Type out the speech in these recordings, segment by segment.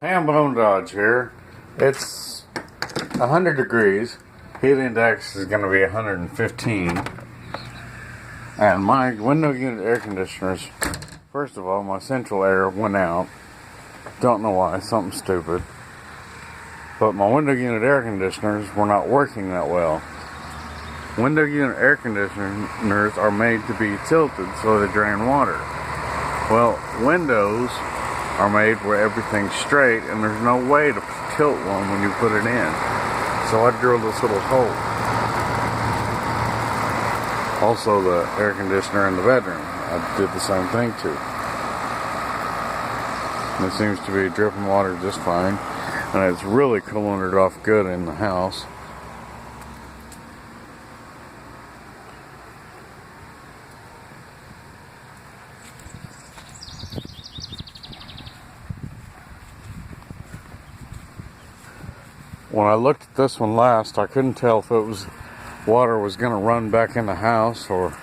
Hambone Dodge here. It's 100 degrees. Heat index is going to be 115. And my window unit air conditioners, first of all, my central air went out. Don't know why, something stupid. But my window unit air conditioners were not working that well. Window unit air conditioners are made to be tilted so they drain water. Well, windows are made where everything's straight and there's no way to tilt one when you put it in. So I drilled this little hole. Also the air conditioner in the bedroom, I did the same thing too. And it seems to be dripping water just fine. And it's really cooling it off good in the house. When I looked at this one last, I couldn't tell if water was going to run back in the house or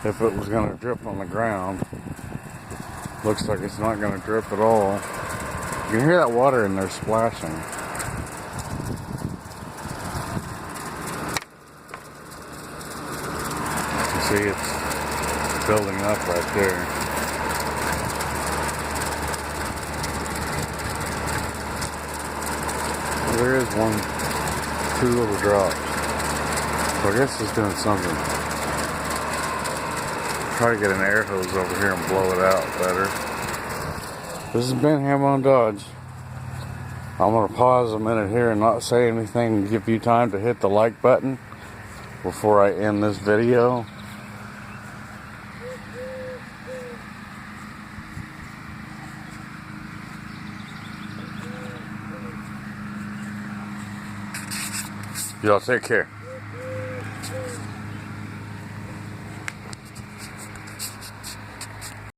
if it was going to drip on the ground. Looks like it's not going to drip at all. You can hear that water in there splashing. You see it's building up right there. There is two little drops. So I guess it's doing something. Try to get an air hose over here and blow it out better. This has been Hambone Dodge. I'm going to pause a minute here and not say anything and give you time to hit the like button before I end this video. Y'all take care.